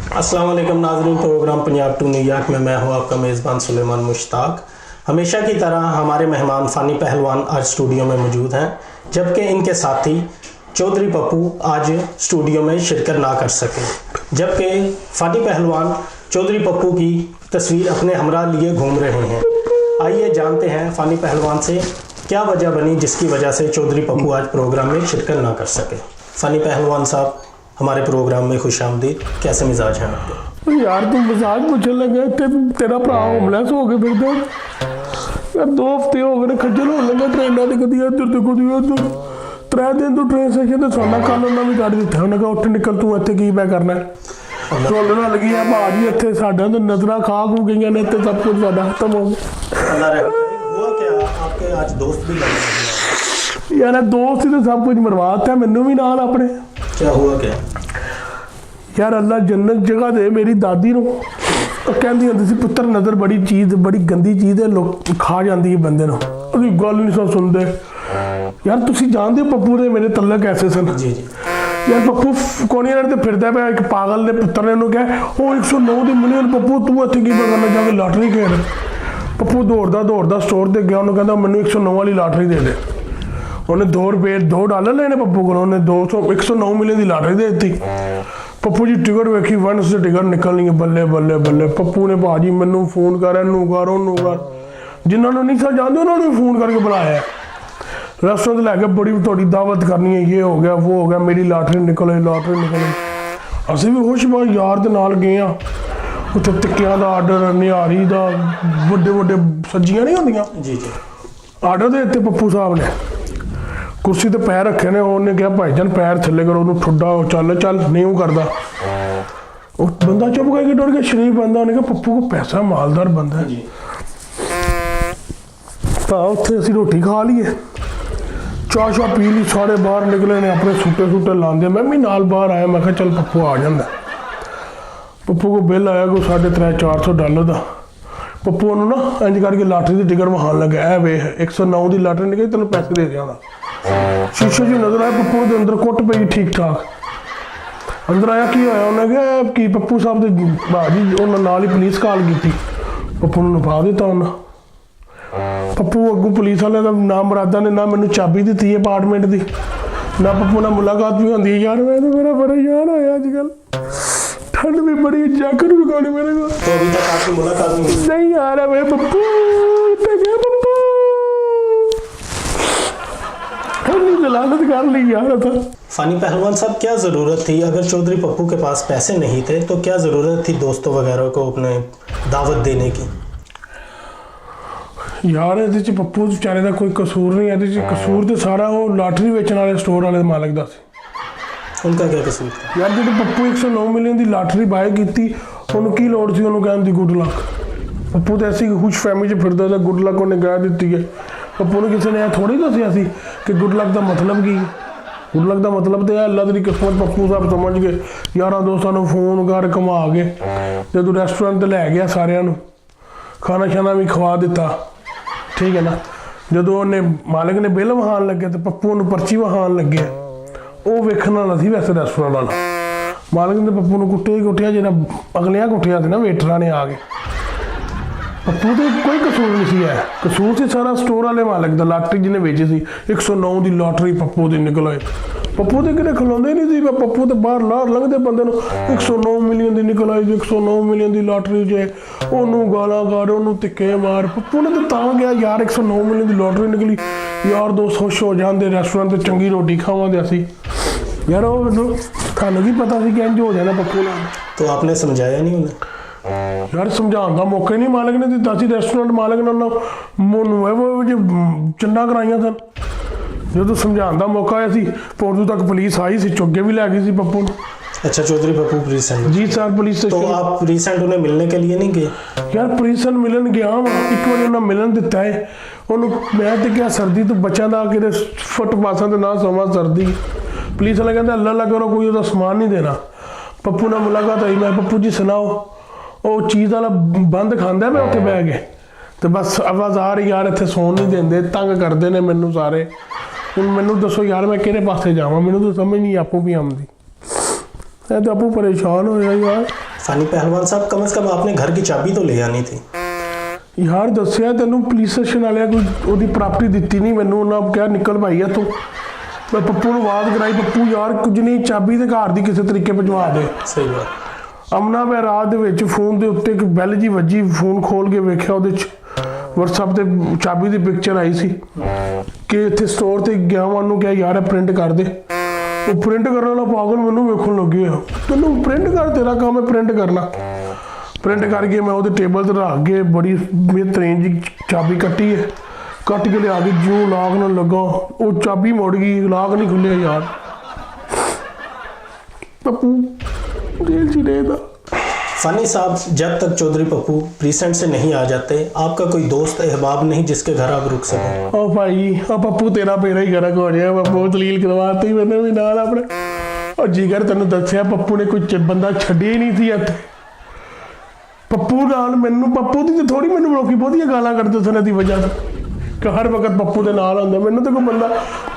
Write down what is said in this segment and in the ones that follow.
अस्सलाम वालेकुम नाज़रीन, प्रोग्राम पंजाब टू न्यूयॉर्क में मैं हूं आपका मेज़बान सुलेमान मुश्ताक। हमेशा की तरह हमारे मेहमान फ़ानी पहलवान आज स्टूडियो में मौजूद हैं, जबकि इनके साथी चौधरी पप्पू आज स्टूडियो में शिरकत ना कर सके। जबकि फ़ानी पहलवान चौधरी पप्पू की तस्वीर अपने हमरा लिए घूम रहे हैं। आइए जानते हैं फ़ानी पहलवान से क्या वजह बनी जिसकी वजह से चौधरी पप्पू आज प्रोग्राम में शिरकत ना कर सके। फ़ानी पहलवान साहब, हमारे प्रोग्राम में खुशामदीद। कैसे मिजाज हैं आपके? यार तू मजाक पूछने लगे तेरा भरा होमलैस हो गए फिर यार 2 हफ्ते हो गए खज्जल हो लगे ट्रेनों की कदी इधर तो कदी उधर 3 दिन तू ट्रेन स्टेशन तो सोना कल उन्होंने भी गाड़ी दिता उन्हें कहा उठ निकल तू इतने की मैं करना चोलना लगी है भाजी इतने साढ़े तो नजर खा खू गई ने तो सब कुछ साढ़ा खत्म हो गया। आपके आज दोस्त भी लगे यार दोस्त ही तो सब कुछ मरवाता मैनू भी नाल अपने। क्या हुआ क्या? यार अल्लाह जन्नत जगह दे मेरी दादी नूं कहती होंदी सी पुत्र नज़र बड़ी चीज़ बड़ी गंदी चीज़ है लोग खा जाती है बंदे नूं उसकी गल नहीं सब सुनते। यार तुसीं जानदे हो पप्पू दे मेरे तल्लक ऐसे सन। जी जी। यार पप्पू कोनिया ते फिरदा पिया एक पागल दे पुत्र ने उन्होंने कहा वो 109 दी मिलियन पप्पू तू इत्थे की करना जाके लॉटरी खेल। पप्पू दौड़दा स्टोर ते गया उन्होंने कहता मैनू 109 वाली लॉटरी दे दे। उन्हें $2 लेने पप्पू को उन्हें 109 मिलियन की लॉटरी दे दी। पप्पू जी टिकट वेखी 1 से टिकट निकलनी है बल्ले बल्ले बल्ले। पप्पू ने भाजी मैनू फोन कर इनू कर उन्नू कर जिन्होंने नहीं सा जानते उन्होंने भी फोन करके बुलाया रेस्टोरेंट लैके बड़ी थोड़ी दावत करनी है ये हो गया वो हो गया मेरी लॉटरी निकले असी भी खुश बात यार के नाल गए हाँ उत्थे टिक्कियां का आर्डर निहारी का बड़े बड़े सब्जियां नहीं होंदियां जी जी आर्डर दे दिते पप्पू साहब ने कुर्सी ते पैर रखे ने उन्हें कहा भाईजान पैर थले करो उन्होंने ठुड्डा चल चल नहीं वो करता वो बंदा चुप करके डर गया शरीफ बंदा उन्हें कहा पप्पू को पैसा मालदार बंदा है तो उत्थे असी रोटी खा लीए चाह शाह पी ली सारे बाहर निकले ने अपने सूटे लाते मैं भी नाल बाहर आया मैं चल पप्पू आ जाता। पप्पू को बिल आया कोई $350-400 का। पप्पू उन्होंने ना इंज करके लॉटरी की टिकट विखान लगे ए वे 109 की लॉटरी निकली तेन पैसे दे दिया। शीशे जी नजर आया पप्पू के अंदर कुट पई ठीक ठाक अंदर आया की होया उन्हें कहा कि पप्पू साहब के भाजी उन्होंने नाल ही पुलिस कॉल की पप्पू ने पा दिता उन्हें। पप्पू अगू पुलिस वाले का नाम मुरादा ने ना मैनू चाबी दी है अपार्टमेंट की ना पप्पू ना मुलाकात भी होती है। यार मैं तो मेरा बड़ा यार होया अजकल ठंड भी बड़ी जैकेट भी कोनी मेरे को तो अभी तक आपकी मुलाकात नहीं यार मैं पप्पू जलालत कर ली यार था। फ़ानी पहलवान साहब, क्या ज़रूरत थी अगर चौधरी पप्पू के पास पैसे नहीं थे तो क्या ज़रूरत थी दोस्तों वगैरह को अपने दावत देने की? यार ये पप्पू बेचारे का कोई कसूर नहीं है कसूर तो सारा वो लॉटरी बेचने वाले स्टोर वाले मालिक का सी। उनका क्या कसूर था? यार जो पप्पू 109 मिलियन की लॉटरी बाय की उन्होंने की लोड़ थी उन्होंने कहने की गुड लक। पप्पू तो ऐसी खुश फैमिली च फिरदा था गुड लक उन्हें कह दी है। पप्पू ने किसी ने थोड़ी दसिया सी कि गुड लक का मतलब की गुड लक का मतलब तो है अल्लाह तेरी किस्मत पप्पू साहब समझ गए। यार दोस्तों फोन कर घुमा के जो रेस्टोरेंट लै गया सारिया खाना शाना भी खवा दिता ठीक है ना। जो उन्हें मालिक ने बिल विखान लगे तो पप्पू उन्हें पर्ची विखान लगे वो वेखण वाला सी वैसे रेस्टोरेंट वाला मालिक ने पप्पू ने कुट्टे कुटिया जो अगलियां कुटिया ना वेटरां ने आ गए। पप्पू तो कोई कसूर नहीं सी है कसूर से सारा स्टोर वाले मालिक का लॉटरी जिन्हें बेची थी 109 की लॉटरी पप्पू की निकल आए। पप्पू तो कितने खिलाते नहीं थे पप्पू तो बाहर लार लंघते बंदे 109 मिलियन की निकल आई 109 मिलियन की लॉटरी जे उन्होंने गाला कर उन्होंने तिक्के मार। पप्पू ने तो गया यार 109 मिलियन की लॉटरी निकली यार दोस्त खुश हो जाते रेस्टोरेंट से चंगी रोटी खावे असी यार वो थानू भी पता सी कि इंज हो जाना पप्पू ने। तो आपने समझाया नहीं उन्हें? यार समझाने का मौका ही नहीं मालिक ने दिता सी। रेस्टोरेंट मालिक ने उन्होंने चंडा कराइया सन जो समझाने का मौका आया सी पोर्टू तक पुलिस आई सी चुगे भी लै गई सी पप्पू ने। अच्छा, चौधरी पप्पू रिसेंट? जी सर पुलिस तो आप रिसेंट उन्हें मिलने के लिए नहीं गए? यार पुलिस मिलन गया वा एक बार उन्हें मिलन दिता है उन्होंने मैं तो क्या सर्दी तो बच्चों का कि फुटपाथों से ना सोवा सर्दी पुलिस वाले कहते अल्लाह अल्लाह करो कोई समान नहीं देना। पप्पू ने मुलाकात आई मैं पप्पू जी सुनाओ वो चीज़ वाला बंद खांदा मैं उत्थे बह के तो बस आवाज़ आ रही यार इतने सौन नहीं देंगे तंग करते हैं मैनू सारे ਹੁਣ ਮੈਨੂੰ ਦੱਸो यार मैं किहड़े पासे जावां, मैनू तो समझ नहीं आपू भी आउंदी। मैं तो आपू परेशान होया यार। फानी पहलवान साहब, कम से कम आपने घर की चाबी तो ले आनी थी। यार दसिया तेन पुलिस स्टेशन वाले कोई वो प्रॉपर्टी दी नहीं मैनू, उन्हें क्या निकल पाई है तू। मैं पप्पू ਨੂੰ आवाज़ कराई, पप्पू यार कुछ नहीं, चाबी तो घर की किसी तरीके पहुँचा दे। सही बात। अमना मैं रात के फोन के उत्ते एक बैल जी वजी, फोन खोल के वेख्या WhatsApp ते चाबी की पिक्चर आई सी कि इतने स्टोर ते गया मैं क्या यार प्रिंट कर दे। वो प्रिंट करने वाला पागल मैनू वेखन लगे, तेनू प्रिंट कर, तेरा काम है प्रिंट करना। प्रिंट करके मैं वो टेबल पर रख के बड़ी बेहतरीन जी चाबी कट्टी है, कट के लिया के ज्यों लाक न लगा वो चाबी मुड़ गई, लाक नहीं खुलिया यार। पप्पू जेल च रहेगा। फानी साहब, जब तक चौधरी पप्पू प्रीसेंट से नहीं आ जाते, आपका कोई दोस्त अहबाब नहीं जिसके घर आप रुक सकें? ओ भाई, ओ पप्पू तेरा पेरा ही गरक हो गया, पप्पू दलील करवाती मैंने भी नाल अपने। और जिगर तेन दसिया पप्पू ने कोई बंदा छड्डिया ही नहीं थी इत्थे। पप्पू नाल मैनू, पप्पू की तो थोड़ी मैनू लोग बहुतियां गालां कढदे सन दी वजह कि हर वक्त पप्पू के नाल हुंदा। मैनू तो कोई बंदा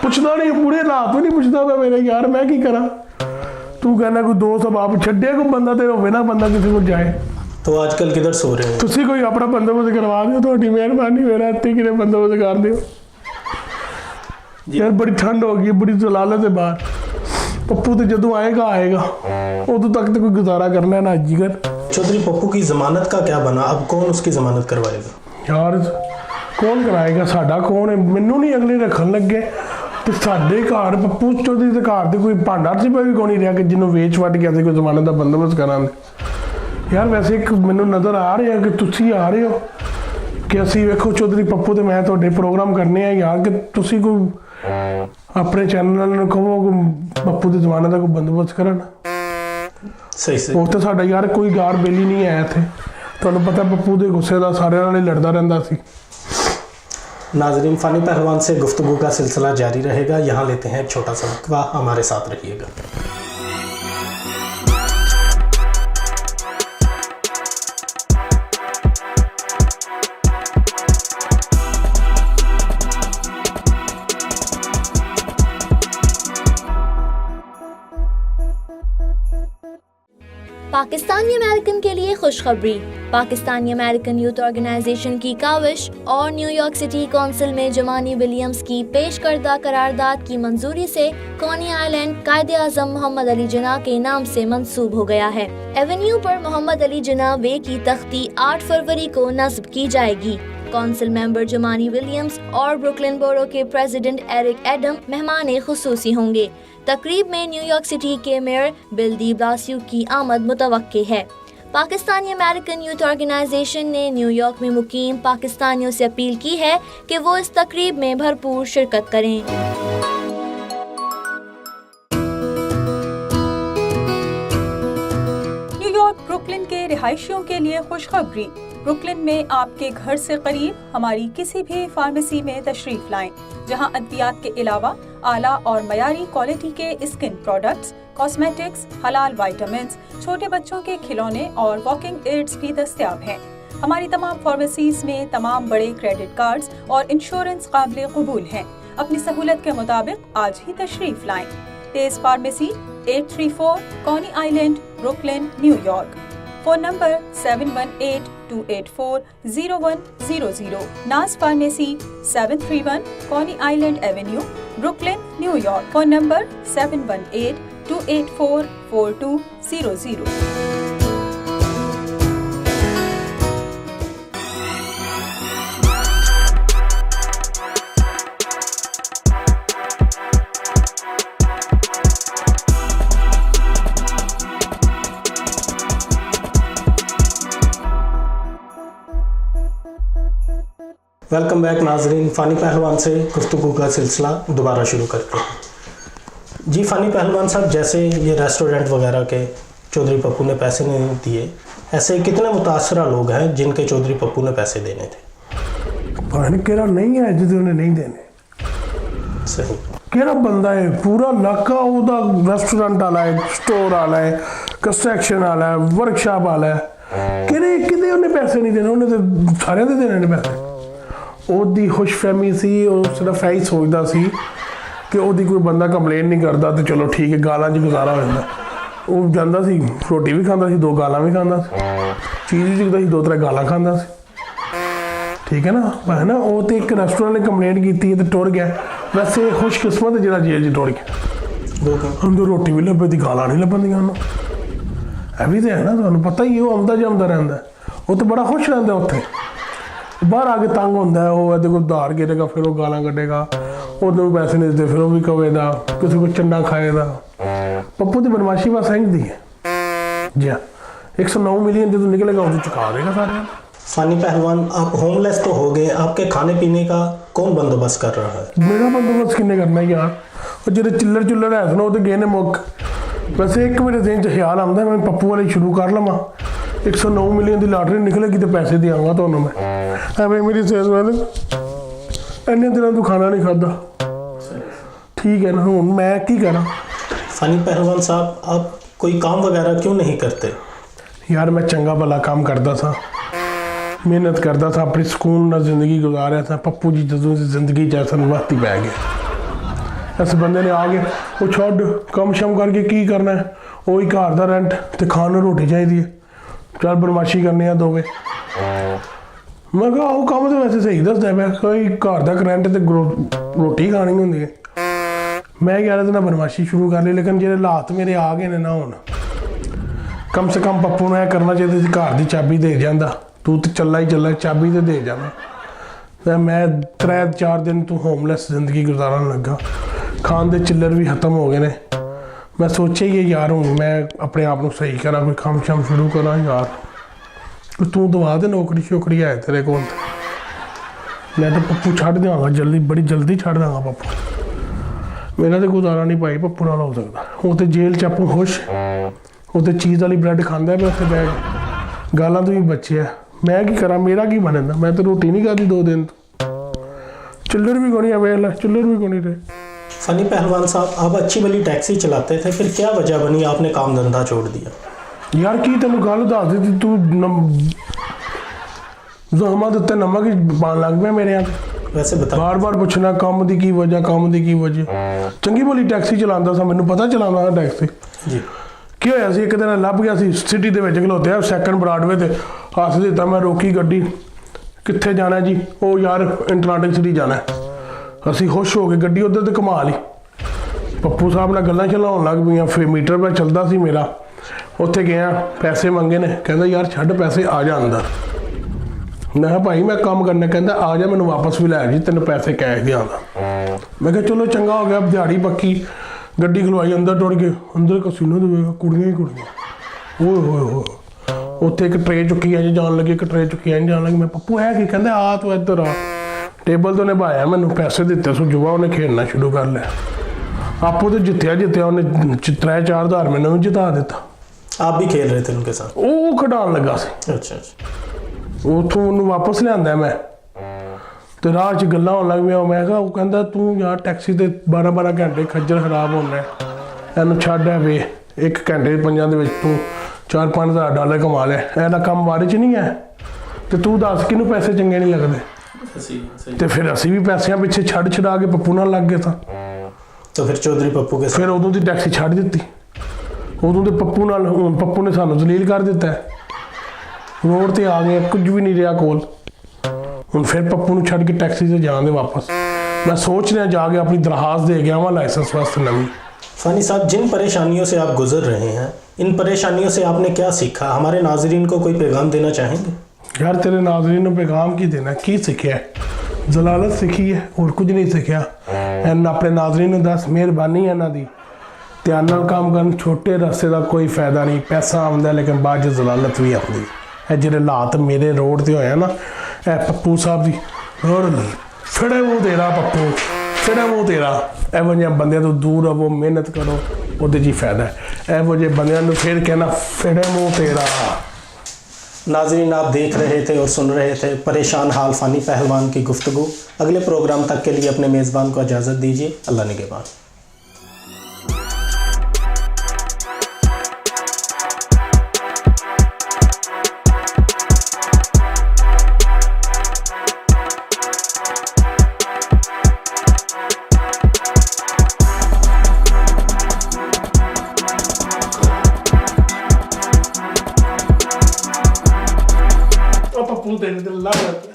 पुछदा नहीं, पूरे हालात भी नहीं पुछदा मैं मेरे यार, मैं की करा। तू कहना कोई दोस्त बाप छड्डे कोई बंदा तो होवे ना, बंदा किसी को जाए। तो आजकल किधर सो रहे हैं? तुसी कोई अपना बंदोबस्त करवा दिओ, थोड़ी मेहरबानी, मेरा इत्थे किने बंदोबस्त कर दिओ यार। बड़ी ठंड हो गई, बड़ी जलालत है बाहर। पप्पू तो जदों आएगा उदों तक तो कोई गुजारा करना है ना। जिगर चौधरी पप्पू की जमानत का क्या बना? अब कौन उसकी जमानत करवाएगा? यार कौन कराएगा, साडा कौन है? मैनू नहीं अगले रखन लगे तो साडे घर पप्पू चौधरी के घर तो कोई भांडा सिपा भी कोई नहीं रहा कि जिन्होंने वेच वट के कोई जमानत का बंदोबस्त करा। यार वैसे एक मैनू नज़र आ रहा है कि तुसी आ रहे हो कि असी वेखो चौधरी पप्पू तो मैं तुहाडे प्रोग्राम करने हैं यार, कि तुसी कोई अपने चैनल ने कहो पप्पू की जमानत का कोई बंदोबस्त करन। सही वो तो साडा यार कोई गार बेली नहीं आया इत्थे, तुहानू पता पप्पू के गुस्से का सारे नाल लड़दा रहिंदा सी। नाजरीन, फानी पहलवान से गुफ्तगू का सिलसिला जारी रहेगा। यहाँ लेते हैं एक छोटा सा वक्फा, हमारे साथ रहिएगा। पाकिस्तानी अमेरिकन के लिए खुशखबरी। पाकिस्तानी अमेरिकन यूथ ऑर्गेनाइजेशन की काविश और न्यूयॉर्क सिटी काउंसिल में जमानी विलियम्स की पेश करदा करारदाद की मंजूरी से कॉनी आइलैंड कायदे आज़म मोहम्मद अली जिन्ना के नाम से मंसूब हो गया है। एवेन्यू पर मोहम्मद अली जिन्ना वे की तख्ती 8 फरवरी को नस्ब की जाएगी। काउंसिल मेंबर जमानी विलियम्स और ब्रुकलिन बोरो के प्रेसिडेंट एरिक एडम मेहमान खुसूसी होंगे। तकरीब में न्यूयॉर्क सिटी के मेयर बिल डी ब्लासियो की आमद मुतवक्के है। पाकिस्तानी अमेरिकन यूथ ऑर्गेनाइजेशन ने न्यूयॉर्क में मुकीम पाकिस्तानियों से अपील की है कि वो इस तकरीब में भरपूर शिरकत करें। न्यूयॉर्क ब्रुकलिन के रिहायशियों के लिए खुशखबरी। ब्रुकलिन में आपके घर से करीब हमारी किसी भी फार्मेसी में तशरीफ लाएं, जहां अद्वियात के अलावा आला और मयारी क्वालिटी के स्किन प्रोडक्ट्स, कॉस्मेटिक्स, हलाल विटामिन्स, छोटे बच्चों के खिलौने और वॉकिंग एड्स भी दस्तयाब हैं। हमारी तमाम फार्मेसीज में तमाम बड़े क्रेडिट कार्ड्स और इंश्योरेंस काबिल कबूल हैं। अपनी सहूलत के मुताबिक आज ही तशरीफ लाएं। तेज pharmacy 834 Coney Island, Brooklyn, New York. Phone number 718-284-0100। Naz pharmacy 731 Coney Island avenue, Brooklyn, New York. Phone number 718-284-4200। Welcome back नाजरीन, फ़ानी पहलवान से गुफ्तगू का सिलसिला दोबारा शुरू करते हैं। जी फ़ानी पहलवान साहब, जैसे ये रेस्टोरेंट वगैरह के चौधरी पप्पू ने पैसे नहीं दिए, ऐसे कितने मुतासरा लोग हैं जिनके चौधरी पप्पू ने पैसे देने थे? केरा नहीं है जिन्होंने नहीं देने। सही। केरा बंदा है पूरा इलाका ਉਹਦਾ रेस्टोरेंट वाला है, स्टोर वाला है, कंस्ट्रक्शन वाला है, वर्कशॉप वाला है, किते ਉਹਨੇ पैसे नहीं देने, ਉਹਨੇ तो सारे दे देने ने पैसे। ਉਹਦੀ खुशफहमी सी, ਉਹ सिर्फ यही सोचता सी कि ਉਹਦੀ कोई बंदा कंप्लेन नहीं करता तो चलो ठीक है, गालां 'ਚ गुजारा हो जाता। ਉਹ ਜਾਂਦਾ ਸੀ, ਰੋਟੀ ਵੀ ਖਾਂਦਾ ਸੀ, 2 ਗਾਲਾਂ ਵੀ ਖਾਂਦਾ ਸੀ, ਚੀਜ਼ ਵੀ ਚੁੱਕਦਾ ਸੀ, 2-3 ਗਾਲਾਂ ਖਾਂਦਾ ਸੀ। ਠੀਕ ਹੈ ਨਾ, ਹੈ ਨਾ। ਉਹ ਤੇ ਇੱਕ ਰੈਸਟੋਰੈਂਟ ਨੇ ਕੰਪਲੇਂਟ ਕੀਤੀ ਤੇ ਟੁਰ ਗਿਆ। ਵੈਸੇ ਖੁਸ਼ਕਿਸਮਤ ਹੈ ਜਿਹੜਾ ਜੇਲ੍ਹ 'ਚ ਟੁਰ ਗਿਆ। ਉਹਨੂੰ ਰੋਟੀ ਵੀ ਲੱਭੇ ਦੀ, ਗਾਲਾਂ ਨਹੀਂ ਲੱਭਣਦੀਆਂ ਉਹਨੂੰ। ਇਹ ਵੀ ਤਾਂ ਹੈ ਨਾ, ਤੁਹਾਨੂੰ ਪਤਾ ਹੀ ਉਹ ਆਉਂਦਾ ਜੰਮਦਾ ਰਹਿੰਦਾ। ਉਹ ਤਾਂ ਬੜਾ ਖੁਸ਼ ਰਹਿੰਦਾ ਉੱਥੇ। ਬਾਹਰ ਆ ਕੇ ਤੰਗ ਹੁੰਦਾ, ਉਹ ਇਹਦੇ ਕੋਲ ਉਧਾਰ ਗਿਰੇਗਾ, ਫਿਰ ਉਹ ਗਾਲਾਂ ਕੱਢੇਗਾ, ਉਹਨੂੰ ਪੈਸੇ ਨਹੀਂ ਦਿੱਤੇ, ਫਿਰ ਉਹ ਵੀ ਕਵੇਗਾ, ਕਿਸੇ ਕੋਲ ਚੰਡਾ ਖਾਏਗਾ। ਪੱਪੂ ਦੀ ਬਦਮਾਸ਼ੀ ਬਸ ਇੰਝ ਹੈ जी। 109 मिलियन जो निकलेगा वो तो चुका देगा सारे। फानी पहलवान, आप होमलेस तो हो गए, आपके खाने पीने का कौन बंदोबस्त कर रहा है? मेरा बंदोबस्त किन्ने करना है यार, और जो चिल्लर है ना वो तो गए ने मुक। वैसे एक मेरे दिन च ख्याल आता मैं पप्पू वाली शुरू कर लवा। 109 मिलियन की लॉटरी निकलेगी तो पैसे देंगा तो मैं मेरी सेहत इन्ने दिनों तू खाना नहीं खाता। ठीक है ना, हूँ मैं की करा। फानी पहलवान साहब, आप कोई काम वगैरह क्यों नहीं करते? यार मैं चंगा भला काम करता था, मेहनत करता था, अपनी सुकून ਨਾਲ ਜ਼ਿੰਦਗੀ ਗੁਜ਼ਾਰਿਆ था। पप्पू जी ਜਦੋਂ ਦੀ ਜ਼ਿੰਦਗੀ ਚ ਸੰਵਾਤੀ ਪੈ ਗਏ। ਇਸ ਬੰਦੇ ਨੇ ਆ ਕੇ ਉਹ ਛੱਡ ਕੰਮ ਸ਼ਮ ਕਰਕੇ ਕੀ ਕਰਨਾ ਹੈ, ਉਹੀ ਘਰ ਦਾ ਰੈਂਟ ਤੇ ਖਾਣ ਨੂੰ ਰੋਟੀ ਚਾਹੀਦੀ ਹੈ, ਚੱਲ ਬਰਮਾਸ਼ੀ ਕਰਨੇ ਆ ਦੋਵੇਂ। ਮੈਂ ਕਿਹਾ ਉਹ ਕੰਮ ਤਾਂ ਵੈਸੇ ਸਹੀ ਦੱਸਦਾ, ਮੈਂ ਕੋਈ ਘਰ ਦਾ ਰੈਂਟ ਤੇ ਰੋਟੀ ਖਾਣੀ ਹੁੰਦੀ ਹੈ। ਮੈਂ 11 ਦਿਨਾਂ ਬਰਮਾਸ਼ੀ ਸ਼ੁਰੂ ਕਰ ਲਈ, ਲੇਕਿਨ ਜਿਹੜੇ ਹਾਲਾਤ ਮੇਰੇ ਆ ਗਏ ਨੇ ਨਾ ਹੁਣ, कम से कम पप्पू ने करना चाहिए ਸੀ घर की चाबी दे जाता, तू तो चला ही चला, चाबी तो दे जाना। तो मैं 3-4 दिन तू होमलैस जिंदगी गुजारन लगा, खान के चिल्लर भी खत्म हो गए ने। मैं सोचा ही यार हूँ मैं अपने आप को सही करा, कोई काम शाम शुरू करा यार, तू दवा दे नौकरी शोकरी है तेरे को। मैं तो पप्पू छड़ देंगा जल्दी, बड़ी जल्दी छड़ देंगा पप्पू। मेरा तो गुजारा नहीं भाई पप्पू नाल हो सकता। वो तो जेल च आपू खुश, वो तो चीज़ वाली ब्रेड खांदा है, उत्थे बैठ गालां तो भी बचे है। मैं की करा, मेरा की बनता, मैं तो रोटी नहीं खाती 2 दिन। चिल्लर भी कोनी है, चिल्लर भी कोनी रहे। फनी पहलवान साहब, आप अच्छी भली टैक्सी चलाते थे, फिर क्या वजह बनी आपने काम धंधा छोड़ दिया? यार की तेन गल दस दी, तू ज़हमा दिते नमक ही पान लग पिया मेरे यहाँ। वैसे बता, बार बार पूछना काम दी की वजह, काम दी की वजह। चंगी भली टैक्सी चलाता सा, मैनू पता चलाना था टैक्सी जी। ਕੀ ਹੋਇਆ ਸੀ, ਇੱਕ ਦਿਨ ਲੱਭ ਗਿਆ ਸੀ ਸਿਟੀ ਦੇ ਵਿੱਚ ਖਲੋਤੇ ਸੈਕੰਡ ਬਰਾਡਵੇ ਤੇ, ਹੱਸ ਦਿੱਤਾ। ਮੈਂ ਰੋਕੀ ਗੱਡੀ, ਕਿੱਥੇ ਜਾਣਾ ਜੀ? ਉਹ ਯਾਰ ਇੰਟਰਨੈਸ਼ਨਲ ਸਿਟੀ ਜਾਣਾ। ਅਸੀਂ ਖੁਸ਼ ਹੋ ਕੇ ਗੱਡੀ ਉੱਧਰ ਤੇ ਘੁਮਾ ਲਈ। ਪੱਪੂ ਸਾਹਿਬ ਨਾਲ ਗੱਲਾਂ ਚਲਾਉਣ ਲੱਗ ਪਈਆਂ, ਫਿਰ ਮੀਟਰ ਪੈ ਚੱਲਦਾ ਸੀ ਮੇਰਾ। ਉੱਥੇ ਗਿਆ, ਪੈਸੇ ਮੰਗੇ ਨੇ, ਕਹਿੰਦਾ ਯਾਰ ਛੱਡ ਪੈਸੇ, ਆ ਜਾ ਅੰਦਰ। ਮੈਂ ਕਿਹਾ ਭਾਈ ਮੈਂ ਕੰਮ ਕਰਨਾ, ਕਹਿੰਦਾ ਆ ਜਾ ਮੈਨੂੰ ਵਾਪਸ ਵੀ ਲੈ ਜੀ, ਤੈਨੂੰ ਪੈਸੇ ਕੈਸ਼ ਦਿਆਂਗਾ। ਮੈਂ ਕਿਹਾ ਚਲੋ ਚੰਗਾ ਹੋ ਗਿਆ, ਦਿਹਾੜੀ ਪੱਕੀ। ਗੱਡੀ ਖਲਵਾਈ, ਅੰਦਰ ਟੁਰ ਗਏ। ਅੰਦਰ ਕਸੀਨੋ ਦੇ ਕੁੜੀਆਂ ਹੀ ਕੁੜੀਆਂ। ਓਏ ਹੋਏ ਹੋਏ, ਉੱਥੇ ਇੱਕ ਟਰੇ ਚੁੱਕੀ ਇੰਝ ਜਾਣ ਲੱਗੀ, ਇੱਕ ਟਰੇ ਚੁੱਕੀ ਇੰਝ ਜਾਣ ਲੱਗੀ। ਮੈਂ ਪੱਪੂ ਹੈ ਕੀ? ਕਹਿੰਦਾ ਆ ਤੂੰ ਇੱਧਰ ਆ। ਟੇਬਲ ਤੋਂ ਨਿਭਾਇਆ, ਮੈਨੂੰ ਪੈਸੇ ਦਿੱਤੇ ਸੋ ਜੁਆ, ਉਹਨੇ ਖੇਡਣਾ ਸ਼ੁਰੂ ਕਰ ਲਿਆ। ਆਪੋ तो ਜਿੱਤਿਆ ਉਹਨੇ 3-4 ਹਜ਼ਾਰ ਮੈਨੂੰ ਵੀ ਜਿਤਾ ਦਿੱਤਾ। आप भी खेल रहे थे उनके साथ? ਉਹ ਖਿਡਾਉਣ ਲੱਗਾ ਸੀ। अच्छा अच्छा। ਉੱਥੋਂ ਉਹਨੂੰ ਵਾਪਸ ਲਿਆਂਦਾ ਮੈਂ, ਤੇ ਰਾਹ 'ਚ ਗੱਲਾਂ ਹੋਣ ਲੱਗ ਪਈਆਂ। ਮੈਂ ਕਿਹਾ, ਉਹ ਕਹਿੰਦਾ ਤੂੰ ਯਾਰ ਟੈਕਸੀ ਤੇ 12-12 ਘੰਟੇ ਖੱਜਲ ਖਰਾਬ ਹੋਣਾ, ਇਹਨੂੰ ਛੱਡ ਹੈ ਵੇ, 1 ਘੰਟੇ 5 ਦੇ ਵਿੱਚ ਤੂੰ 4-5 ਹਜ਼ਾਰ ਡਾਲਰ ਕਮਾ ਲਿਆ। ਇਹਦਾ ਕੰਮ ਬਾਰੇ 'ਚ ਨਹੀਂ ਹੈ, ਤੇ ਤੂੰ ਦੱਸ ਕਿਹਨੂੰ ਪੈਸੇ ਚੰਗੇ ਨਹੀਂ ਲੱਗਦੇ। ਤੇ ਫਿਰ ਅਸੀਂ ਵੀ ਪੈਸਿਆਂ ਪਿੱਛੇ ਛੱਡ ਛਡਾ ਕੇ ਪੱਪੂ ਨਾਲ ਲੱਗ ਗਏ ਸਾਂ। तो फिर चौधरी पप्पू के ਫਿਰ ਉਦੋਂ ਦੀ ਟੈਕਸੀ ਛੱਡ ਦਿੱਤੀ। ਉਦੋਂ ਦੇ ਪੱਪੂ ਨਾਲ, ਹੁਣ ਪੱਪੂ ਨੇ ਸਾਨੂੰ ਜ਼ਲੀਲ ਕਰ ਦਿੱਤਾ। ਰੋਡ ਤੇ ਆ ਗਏ, ਕੁਝ ਵੀ ਨਹੀਂ ਰਿਹਾ ਕੋਲ। ਹੁਣ ਫਿਰ ਪੱਪੂ ਨੂੰ ਛੱਡ ਕੇ ਟੈਕਸੀ ਤੇ ਜਾਣ ਦੇ वापस। मैं सोच रहा जाके अपनी दरखास्त दे गया वहाँ लाइसेंस वास्ते नवी। फानी साहब, जिन परेशानियों से आप गुजर रहे हैं, इन परेशानियों से आपने क्या सीखा? हमारे नाजरीन को कोई पैगाम देना चाहेंगे? यार तेरे नाजरीन को पैगाम की देना, की सीखा है? जलालत सीखी है, और कुछ नहीं सीखा। एन अपने नाजरीन को दस, मेहरबानी है इन्हों की, ध्यान नाल काम करन। छोटे रस्ते का कोई फायदा नहीं, पैसा आंदा लेकिन बाद च जलालत भी आती है। जो हालात मेरे रोड से होया ना, ए पप्पू साहब की और फिड़े मूँह तेरा पप्पू, फिड़े मूँह तेरा। एवो जिहे बंदे तो दूर रहो, मेहनत करो, उहदे च फायदा है। एवो जिहे बंदियां नूं फिर कहना फिड़े मूँह तेरा। नाजरीन, आप देख रहे थे और सुन रहे थे परेशान हाल फानी पहलवान की गुफ्तगू। अगले प्रोग्राम तक के लिए अपने मेज़बान को इजाज़त दीजिए। अल्लाह निगहबान। तेरे दिल लानत।